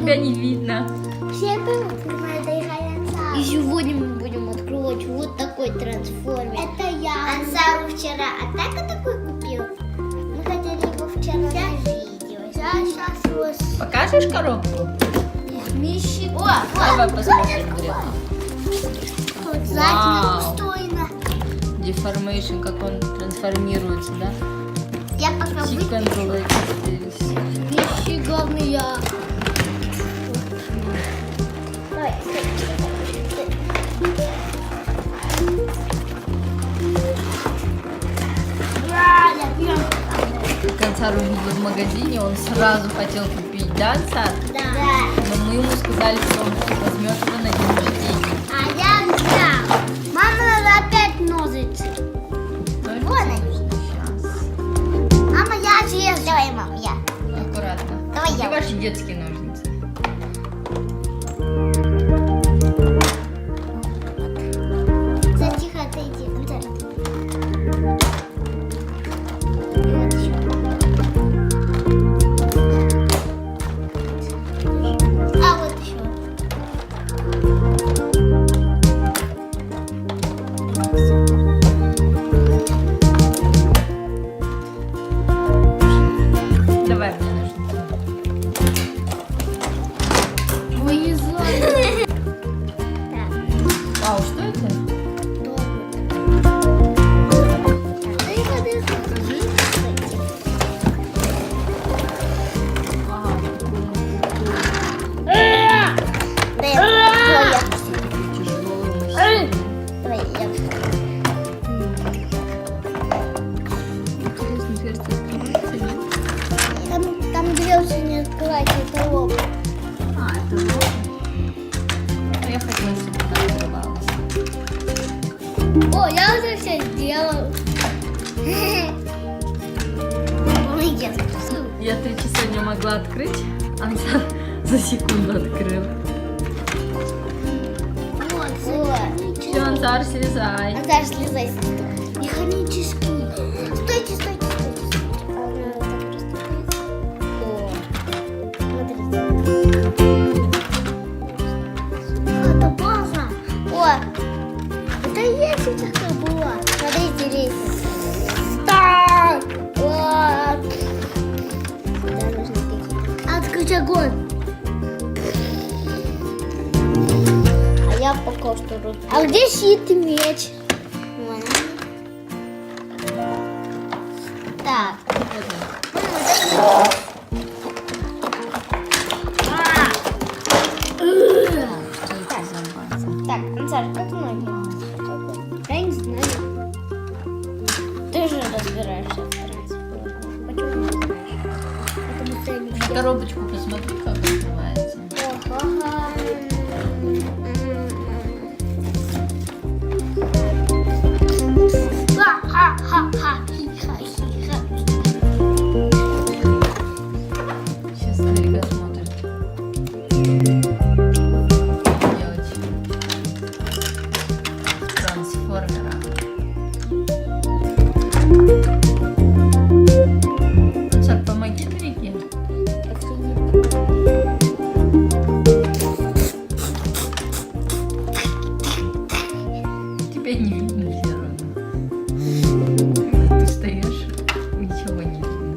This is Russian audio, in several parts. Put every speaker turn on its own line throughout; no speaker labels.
тебя не видно.
Все открывают яйца. И сегодня мы будем открывать вот такой трансформер. Это я. Ансару вчера атака такой купил. Мы хотели его вчера на видео. Сейчас его...
Покажешь коробку?
Миссик.
Давай посмотрим.
Вот
Вау.
задним устойно.
Деформейшн, как он трансформируется, да?
Я пока
Секундовый.
Нифига я. Давай,
Ансар увидел в магазине, он сразу хотел купить, да, Ансар?
Да.
Но мы ему сказали, что он возьмет его на день рождения.
А я не знаю. Мама, надо опять ножицы.
Только
Вон они.
сейчас.
Мама, я съезжу. Давай, мам, я.
Аккуратно.
Давай
Где
я.
ваши детские ножницы?
Затихо отойди. И вот еще. А вот еще.
Давай мне ножницы.
Вылезай.
Вау, что это? Ага, тяжелый мужчина. Интересно, дверца открывается, нет?
Там дверцы не открывать, это лоб.
А, это вот. Ну, я хотела, чтобы она открывалась.
О, я уже все сделал. Молодец.
Я 3 часа не могла открыть, Ансар за секунду открыл.
Вот.
Все, Ансар, слезай.
А дальше слезай. Механический. Стойте, стойте, стойте. Она вот так расступается. О, смотрите. Это база. О, это и есть такая была. Смотрите, лестница. Старт! Вот. Сюда нужно пить. Открыть огонь. А я пока что тут. А где щит и меч? Вон они. Так.
Что это за база?
Так, Ансар, как ноги? Я не знаю. Ты же разбираешься в трансформерах. Почему не знаешь? Потому что я не
На коробочку посмотри, как открывается. Сейчас старика смотрит. Делать трансформера. Ансар, помоги старике. Тебя не видно все равно. Когда ты стоишь, ничего не видно.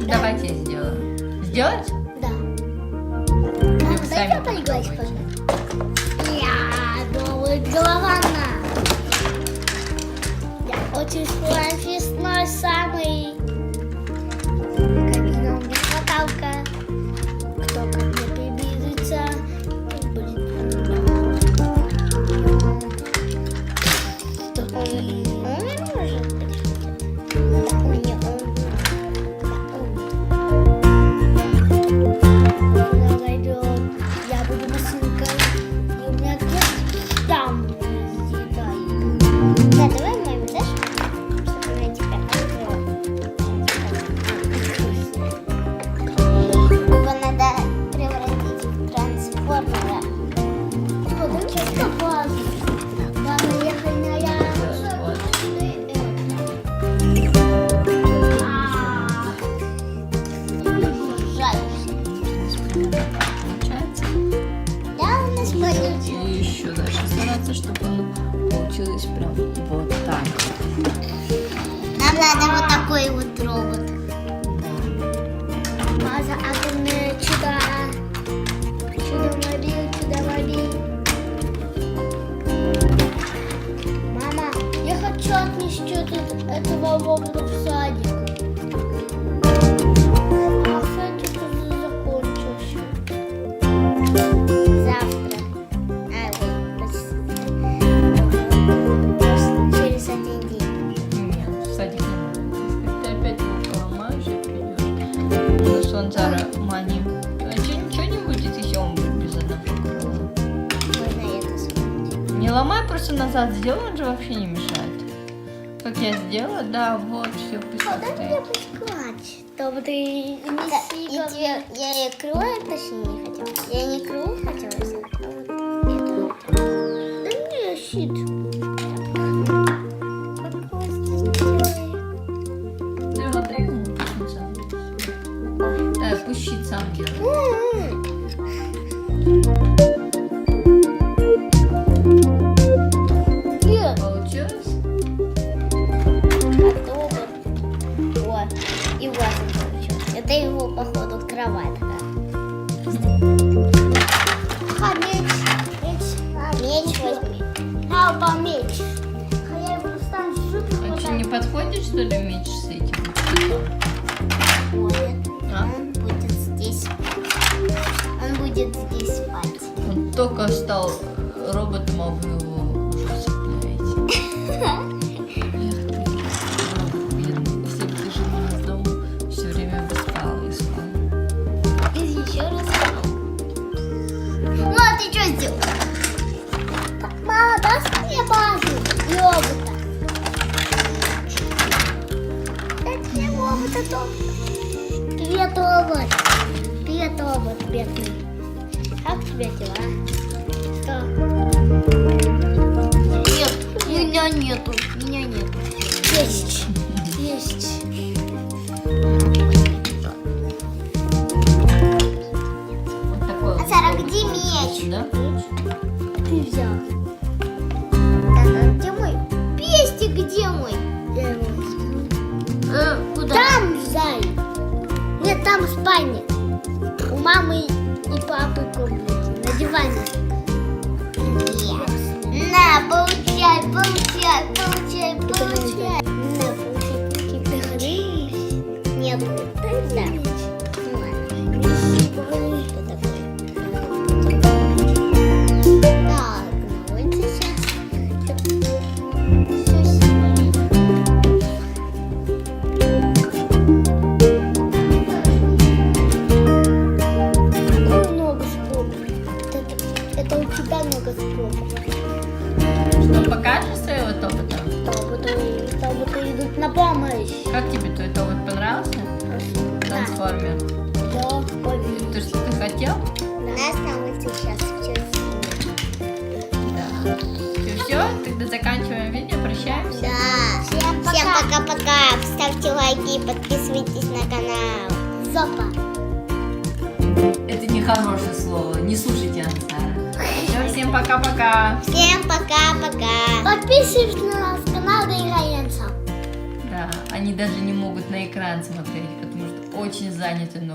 Давайте сделаем. Сделать?
Да.
Или
Мама,
вы
дай
сами
я поиграть,
попробуете?
пожалуйста. Я думаю, голова на. Я очень профессиональный самый. Кабина у меня хваталка. Кто ко мне приблизится, будет он может быть. Не он. Она зайдет. Я буду машинкой. И у меня ответ там съедает. Да, давай маме дашь, чтобы она тебя открыла. надо вот такой вот робот. База атомное чудо. Чудо-мобиль, чудо-мобиль. Мама, я хочу отнести этого робота в садик. А садик уже закончился. Завтра. Через один день.
Нет, в садик не надо. Ты опять его поломаешь и придешь. Ну, Сонзара, мани. А ничего не будет, если он будет без одного крыла?
Можно это смотреть.
Не ломай, просто назад сделай, он же вообще не мешает. Как я сделала, да, вот, все, пусть
Дай мне
стоит.
поскладь, чтобы ты не сигал. Я и крыло точнее не хотела. Я не крыло хотела взять, а вот это. Да не, щит. Как просто сделай.
Ты отдай ему, пусть он сам делает. Да, пусть щит сам делает.
Нет.
Получилось?
Робот. Вот. И вот он получился. Это его, походу, кроватка. Меч возьми. Алба меч. Я его достану чуть-чуть.
А что, не подходит, что ли, меч с этим?
Нет,
А?
он будет здесь. Он будет здесь спать.
Он только стал роботом, а вы его уже цепляете. Эх ты, робот бедный. Если бы ты жил у нас дома, все время бы спал и спал.
И еще раз спал. Ну, а ты что сделал? Мама, дай мне базу и робота. Дай мне робота, Том. Привет, робот. Привет, робот, бедный. Как у тебя дела? Что? Нет, меня нету. Меня нету. Есть. Есть.
Вот такой вот.
Сара, где меч?
Да?
Ты взял. Так, где мой? Пестик, где мой? Я его взял.
Куда?
Там, зай. Нет, там в спальне. У мамы и папы комнате. На диване. На, получай, получай, получай, получай. На, получай, получай. Нет, да. Ну ладно. Что такое? Так, ну вот сейчас. Все снимаю. Ой, много спорта. Это у тебя много спорта.
Что, покажешь своего тобота?
Тоботы идут на помощь.
Как тебе твой тобот понравился? Трансформер.
Да, поверь.
То, что ты хотел?
У нас на улице сейчас все
Да. Все, тогда заканчиваем видео, прощаемся.
Да. Всем пока-пока. Ставьте лайки и подписывайтесь на канал. Зопа.
Это нехорошее слово, не слушайте Ансара. Все, всем пока-пока.
Всем пока-пока. Подписывайтесь на наш канал Доиграем сам.
Да, они даже не могут на экран смотреть, потому что очень заняты новым.